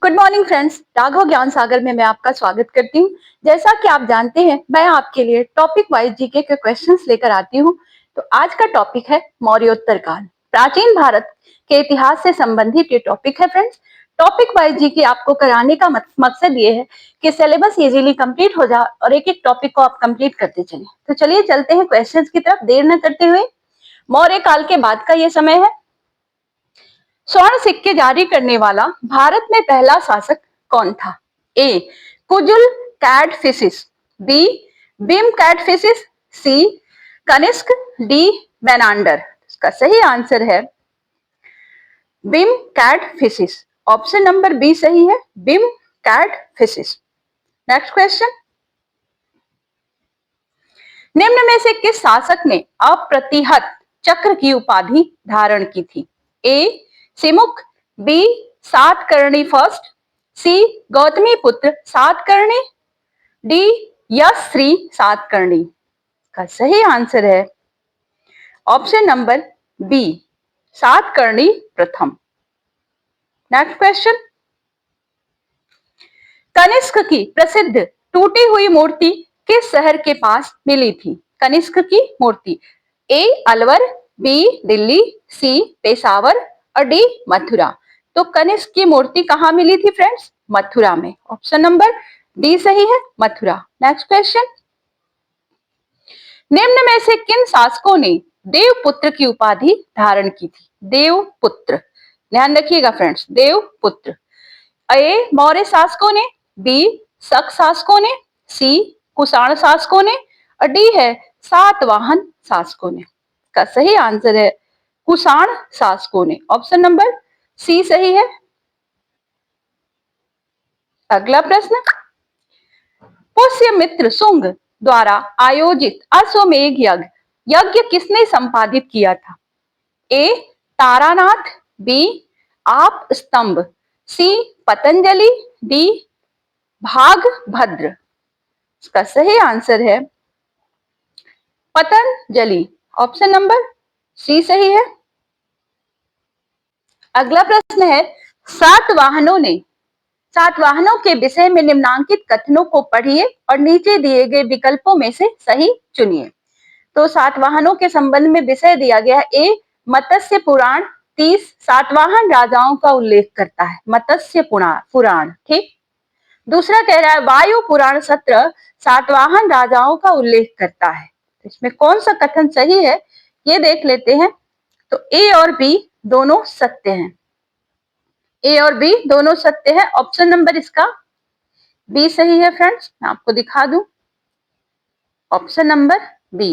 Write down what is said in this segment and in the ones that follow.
Good morning friends, Raghav ज्ञान सागर में मैं आपका स्वागत करती हूँ। जैसा कि आप जानते हैं, मैं आपके लिए टॉपिक वाइज जीके के क्वेश्चंस लेकर आती हूँ। तो आज का टॉपिक है मौर्योत्तर काल। प्राचीन भारत के इतिहास से संबंधित ये टॉपिक है फ्रेंड्स। टॉपिक वाइज जीके आपको कराने का मकसद ये है कि सिलेबस इजीली कंप्लीट हो जाए और एक एक टॉपिक को आप कंप्लीट करते चले। तो चलिए चलते हैं क्वेश्चन की तरफ देर न करते हुए। मौर्य काल के बाद का ये समय है। स्वर्ण सिक्के जारी करने वाला भारत में पहला शासक कौन था? ए कुजुल कैडफिसिस, बी बिम कैडफिसिस, सी कनिष्क, डी मेनांडर। इसका सही आंसर है बिम कैडफिसिस। ऑप्शन नंबर बी सही है, बिम कैडफिसिस। नेक्स्ट क्वेश्चन, निम्न में से किस शासक ने अप्रतिहत चक्र की उपाधि धारण की थी? ए सिमुक, बी सातकर्णी फर्स्ट, सी गौतमी पुत्र सातकर्णी, डी यशश्री सातकर्णी। का सही आंसर है ऑप्शन नंबर बी सातकर्णी प्रथम। नेक्स्ट क्वेश्चन, कनिष्क की प्रसिद्ध टूटी हुई मूर्ति किस शहर के पास मिली थी? कनिष्क की मूर्ति, ए अलवर, बी दिल्ली, सी पेशावर और डी मथुरा। तो कनिष्क की मूर्ति कहां मिली थी फ्रेंड्स? मथुरा में। ऑप्शन नंबर डी सही है, मथुरा। नेक्स्ट क्वेश्चन, निम्न में से किन शासकों ने देवपुत्र की उपाधि धारण की थी? देवपुत्र, ध्यान रखिएगा फ्रेंड्स, देवपुत्र। ए मौर्य शासकों ने, बी शक शासकों ने, सी कुषाण शासकों ने और डी है सातवाहन शासकों ने। का सही आंसर है कुषाण शासकों ने। ऑप्शन नंबर सी सही है। अगला प्रश्न, पुष्यमित्र शुंग द्वारा आयोजित अश्वमेध यज्ञ किसने संपादित किया था? ए तारानाथ, बी आप स्तंभ, सी पतंजलि, डी भागभद्र। इसका सही आंसर है पतंजलि। ऑप्शन नंबर सी सही है। अगला प्रश्न है, सातवाहनों के विषय में निम्नांकित कथनों को पढ़िए और नीचे दिए गए विकल्पों में से सही चुनिए। तो सातवाहनों के संबंध में विषय दिया गया, ए मत्स्य पुराण 30 सातवाहन राजाओं का उल्लेख करता है, मत्स्य पुराण। ठीक। दूसरा कह रहा है वायु पुराण 17 सातवाहन राजाओं का उल्लेख करता है। इसमें कौन सा कथन सही है ये देख लेते हैं। तो ए और बी दोनों सत्य हैं, ए और बी दोनों सत्य है। ऑप्शन नंबर इसका बी सही है फ्रेंड्स, मैं आपको दिखा दूं। ऑप्शन नंबर बी,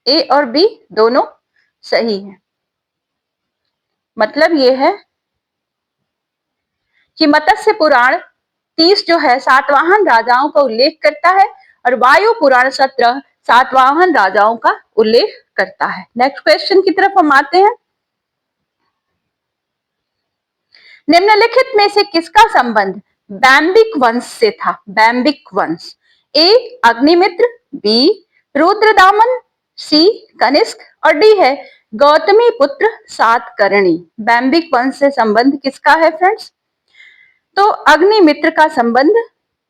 ए और बी दोनों सही है। मतलब ये है कि मत्स्य पुराण 30 जो है सातवाहन राजाओं का उल्लेख करता है और वायु पुराण 17 सातवाहन राजाओं का उल्लेख करता है। नेक्स्ट क्वेश्चन की तरफ हम आते हैं। निम्नलिखित में से किसका संबंध बैम्बिक वंश से था? बैम्बिक वंश, ए अग्निमित्र, बी रुद्रदामन, सी कनिष्क और डी है गौतमी पुत्र सातकर्णी। बैम्बिक वंश से संबंध किसका है फ्रेंड्स? तो अग्निमित्र का संबंध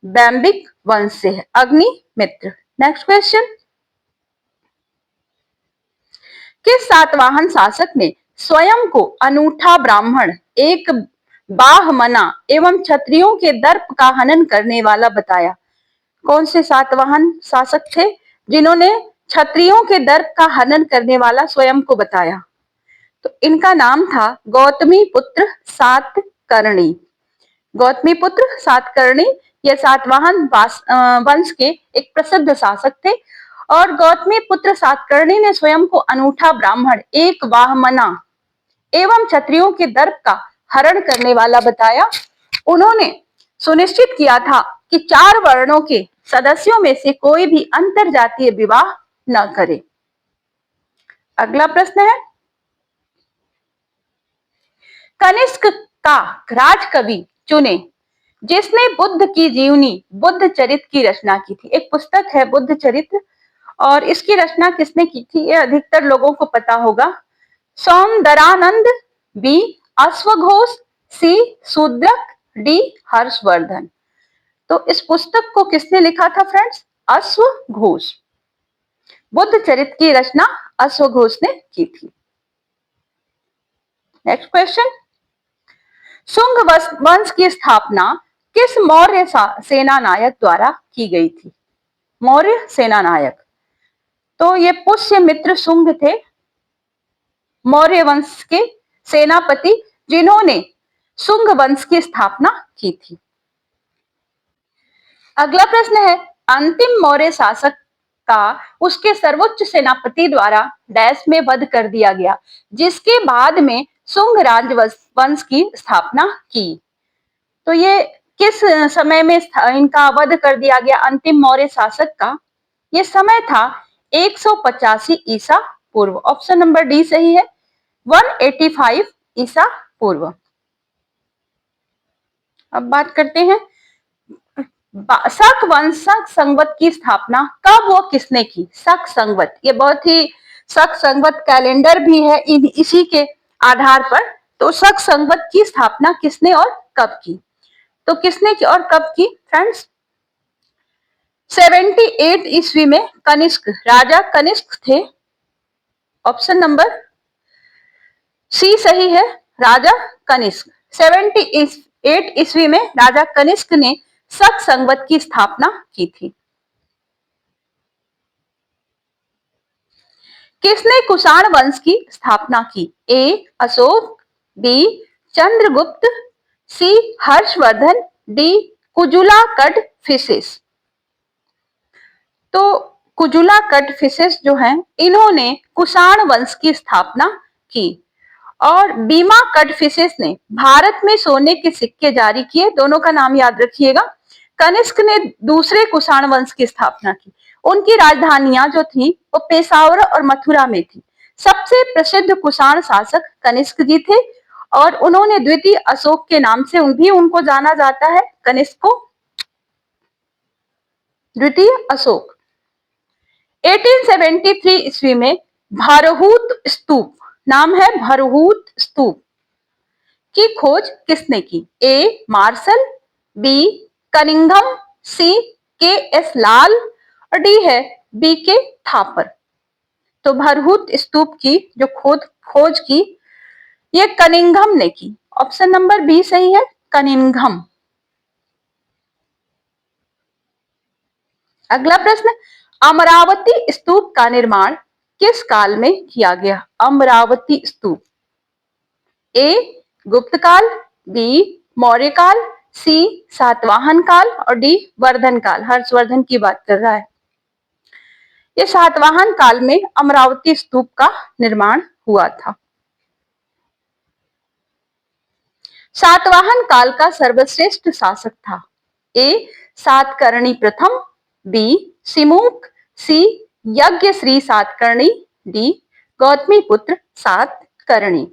बैम्बिक वंश से है, अग्निमित्र। नेक्स्ट क्वेश्चन, किस सातवाहन शासक ने स्वयं को अनूठा ब्राह्मण, एक बाहमना एवं क्षत्रियों के दर्प का हनन करने वाला बताया? कौन से सातवाहन शासक थे जिन्होंने क्षत्रियों के दर्प का हनन करने वाला स्वयं को बताया? तो इनका नाम था गौतमी पुत्र सातकर्णी। गौतमी पुत्र सातकर्णी ये सातवाहन वंश के एक प्रसिद्ध शासक थे और गौतमी पुत्र सातकर्णी ने स्वयं को अनूठा ब्राह्मण, एक वाहमना एवं क्षत्रियों के दर्प का हरण करने वाला बताया। उन्होंने सुनिश्चित किया था कि 4 वर्णों के सदस्यों में से कोई भी अंतर जातीय विवाह न करे। अगला प्रश्न है, कनिष्क का राजकवि चुने जिसने बुद्ध की जीवनी बुद्ध चरित्र की रचना की थी। एक पुस्तक है बुद्ध चरित्र और इसकी रचना किसने की थी ये अधिकतर लोगों को पता होगा। सौंदरानंद, बी अश्वघोष, सी शूद्रक, डी हर्षवर्धन। तो इस पुस्तक को किसने लिखा था फ्रेंड्स? अश्वघोष। बुद्ध चरित की रचना अश्वघोष ने की थी। नेक्स्ट क्वेश्चन, शुंग वंश की स्थापना किस मौर्य सेना नायक द्वारा की गई थी? मौर्य सेना नायक, तो ये पुष्यमित्र शुंग थे, मौर्य वंश के सेनापति, जिन्होंने शुंग वंश की स्थापना की थी। अगला प्रश्न है, अंतिम मौर्य शासक का उसके सर्वोच्च सेनापति द्वारा डैश में वध कर दिया गया, जिसके बाद में शुंग राजवंश की स्थापना की। तो ये किस समय में इनका वध कर दिया गया अंतिम मौर्य शासक का? ये समय था 185 ईसा पूर्व। ऑप्शन नंबर डी सही है, 185 ईसा पूर्व। अब बात करते हैं शक वंश संवत की स्थापना कब वो किसने की? शक संवत, ये बहुत ही शक संवत कैलेंडर भी है इसी के आधार पर। तो शक संवत की स्थापना किसने और कब की? तो किसने की और कब की फ्रेंड्स? 78 ईस्वी में कनिष्क, राजा कनिष्क थे। ऑप्शन नंबर सी सही है, राजा कनिष्क। 78 ईस्वी में राजा कनिष्क ने शक संवत की स्थापना की थी। किसने कुषाण वंश की स्थापना की? ए अशोक, बी चंद्रगुप्त, सी हर्षवर्धन, डी कुजुला कड़फिसेस। तो कुजुला कड़फिसेस जो हैं, इन्होंने कुषाण वंश की स्थापना की। और बीमा कड़फिसेस ने भारत में सोने के सिक्के जारी किए। दोनों का नाम याद रखिएगा। कनिष्क ने दूसरे कुषाण वंश की स्थापना की। उनकी राजधानियां जो थी वो पेशावर और मथुरा में थी। सबसे प्रसिद्ध कुषाण शासक कनिष्क जी थे और उन्होंने द्वितीय अशोक के नाम से भी उनको जाना जाता है, कनिष्क को, द्वितीय अशोक। 1873 ईस्वी में भरहूत स्तूप, नाम है भरहूत स्तूप, की खोज किसने की? ए मार्शल, बी कनिंघम, सी के एस लाल और डी है बी के थापर। तो भरहूत स्तूप की जो खोज की ये कनिंघम ने की। ऑप्शन नंबर बी सही है, कनिंघम। अगला प्रश्न, अमरावती स्तूप का निर्माण किस काल में किया गया? अमरावती स्तूप, ए गुप्त काल, बी मौर्य काल, सी सातवाहन काल और डी वर्धन काल। हर्षवर्धन की बात कर रहा है। ये सातवाहन काल में अमरावती स्तूप का निर्माण हुआ था। सातवाहन काल का सर्वश्रेष्ठ शासक था? ए सातकर्णी प्रथम, बी सिमुक, सी यज्ञश्री सातकर्णी, डी गौतमीपुत्र सातकर्णी।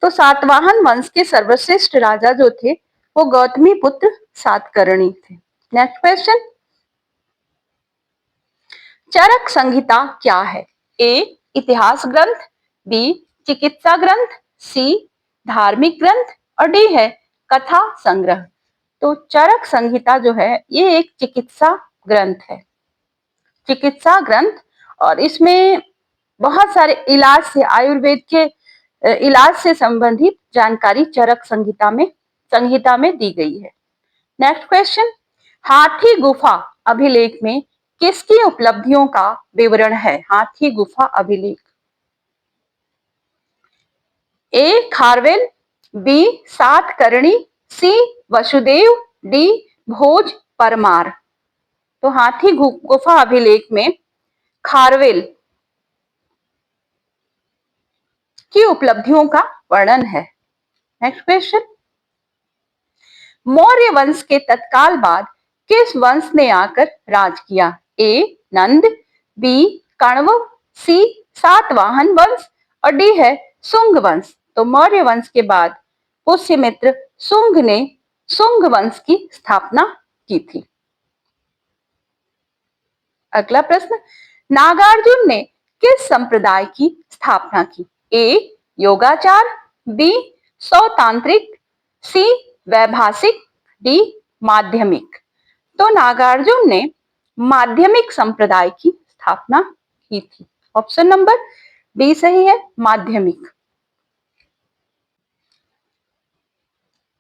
तो सातवाहन वंश के सर्वश्रेष्ठ राजा जो थे वो गौतमीपुत्र सातकर्णी थे। नेक्स्ट क्वेश्चन, चरक संहिता क्या है? ए इतिहास ग्रंथ, बी चिकित्सा ग्रंथ, सी धार्मिक ग्रंथ और डी है कथा संग्रह। तो चरक संहिता जो है ये एक चिकित्सा ग्रंथ है, चिकित्सा ग्रंथ, और इसमें बहुत सारे इलाज से, आयुर्वेद के इलाज से संबंधित जानकारी चरक संहिता में दी गई है। नेक्स्ट क्वेश्चन, हाथी गुफा अभिलेख में किसकी उपलब्धियों का विवरण है? हाथी गुफा अभिलेख, ए खारवेल, बी सातकर्णी, सी वसुदेव, डी भोज परमार। तो हाथी गुफा अभिलेख में खारवेल की उपलब्धियों का वर्णन है। नेक्स्ट क्वेश्चन, मौर्य वंश के तत्काल बाद किस वंश ने आकर राज किया? ए नंद, बी कण्व, सी सातवाहन वंश और डी है शुंग वंश। तो मौर्य वंश के बाद पुष्यमित्र शुंग ने शुंग वंश की स्थापना की थी। अगला प्रश्न, नागार्जुन ने किस संप्रदाय की स्थापना की? ए योगाचार, बी सौतांत्रिक, सी वैभाषिक, डी माध्यमिक। तो नागार्जुन ने माध्यमिक संप्रदाय की स्थापना की थी। ऑप्शन नंबर डी सही है, माध्यमिक।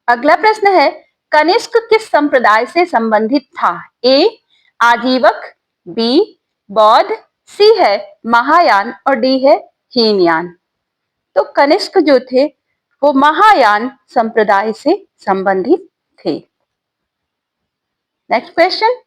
अगला प्रश्न है, कनिष्क किस संप्रदाय से संबंधित था? ए आजीवक, बी बौद्ध, सी है महायान और डी है हीनयान। तो कनिष्क जो थे वो महायान संप्रदाय से संबंधित थे। नेक्स्ट क्वेश्चन,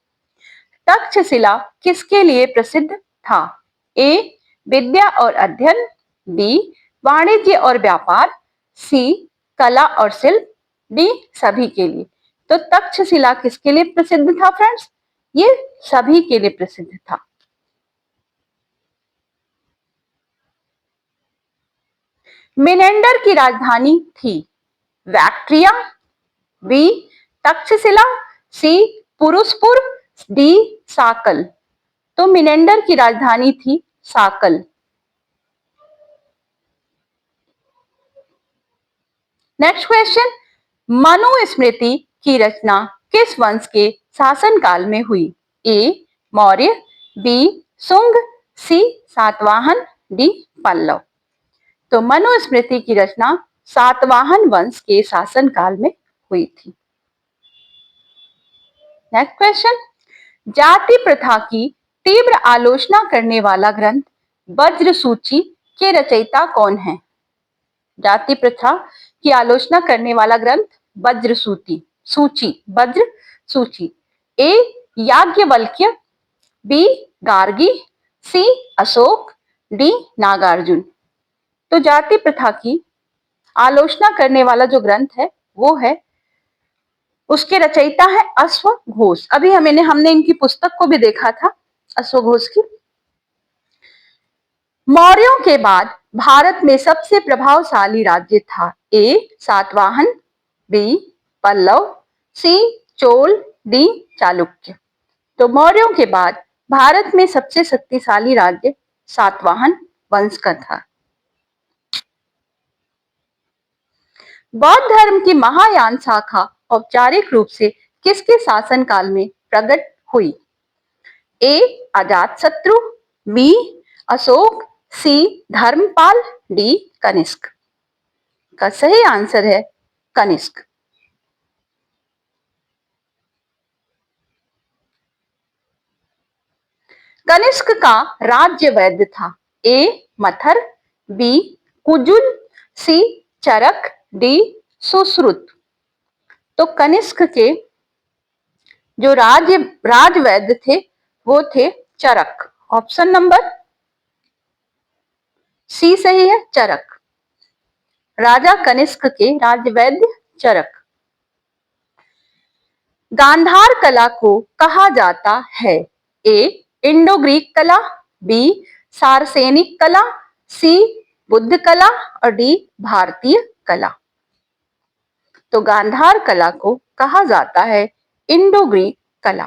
तक्षशिला किसके लिए प्रसिद्ध था? ए विद्या और अध्ययन, बी वाणिज्य और व्यापार, सी कला और शिल्प, डी सभी के लिए। तो तक्षशिला किसके लिए प्रसिद्ध था फ्रेंड्स? ये सभी के लिए प्रसिद्ध था। मिनेंडर की राजधानी थी वैक्ट्रिया, बी तक्षशिला, सी पुरुषपुर, डी साकल। तो मिनेंडर की राजधानी थी साकल। नेक्स्ट क्वेश्चन, मनुस्मृति की रचना किस वंश के शासनकाल में हुई? ए मौर्य, बी शुंग, सी सातवाहन, डी पल्लव। तो मनुस्मृति की रचना सातवाहन वंश के शासनकाल में हुई थी। नेक्स्ट क्वेश्चन, जाति प्रथा की तीव्र आलोचना करने वाला ग्रंथ वज्र सूची के रचयिता कौन है? जाति प्रथा की आलोचना करने वाला ग्रंथ वज्र सूची, वज्र सूची। ए याज्ञवल्क्य, बी गार्गी, सी अशोक, डी नागार्जुन। तो जाति प्रथा की आलोचना करने वाला जो ग्रंथ है वो है, उसके रचयिता है अश्वघोष। अभी हमने इनकी पुस्तक को भी देखा था, अश्वघोष की। मौर्यों के बाद भारत में सबसे प्रभावशाली राज्य था? ए सातवाहन, बी पल्लव, सी चोल, डी चालुक्य। तो मौर्यों के बाद भारत में सबसे शक्तिशाली राज्य सातवाहन वंश का था। बौद्ध धर्म की महायान शाखा औपचारिक रूप से किसके शासनकाल में प्रकट हुई? ए अजातशत्रु, बी अशोक, सी धर्मपाल, डी कनिष्क। का सही आंसर है कनिष्क। कनिष्क का राज्य वैद्य था? ए मथर, बी कुजुल, सी चरक, डी सुश्रुत। तो कनिष्क के जो राजवैद्य थे वो थे चरक। ऑप्शन नंबर सी सही है, चरक। राजा कनिष्क के राजवैद्य चरक। गांधार कला को कहा जाता है? ए इंडो ग्रीक कला, बी सारसेनिक कला, सी बुद्ध कला और डी भारतीय कला। तो गांधार कला को कहा जाता है इंडो ग्रीक कला।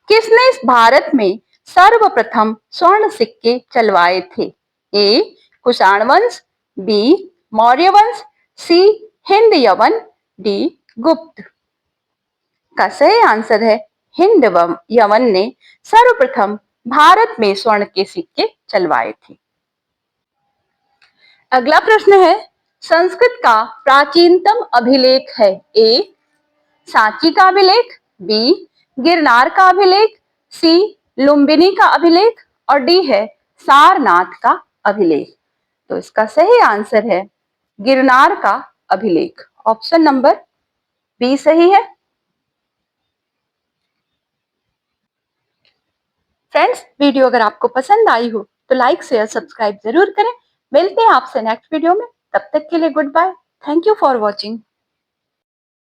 किसने भारत में सर्वप्रथम स्वर्ण सिक्के चलवाए थे? ए कुषाण वंश, बी मौर्य वंश, सी हिंद यवन, डी गुप्त। का सही आंसर है हिंद यवन ने सर्वप्रथम भारत में स्वर्ण के सिक्के चलवाए थे। अगला प्रश्न है, संस्कृत का प्राचीनतम अभिलेख है? ए सांची का अभिलेख, बी गिरनार का अभिलेख, सी लुम्बिनी का अभिलेख और डी है सारनाथ का अभिलेख। तो इसका सही आंसर है गिरनार का अभिलेख। ऑप्शन नंबर बी सही है। फ्रेंड्स, वीडियो अगर आपको पसंद आई हो तो लाइक शेयर सब्सक्राइब जरूर करें। मिलते हैं आपसे नेक्स्ट वीडियो में, तब तक के लिए goodbye. Thank you for watching.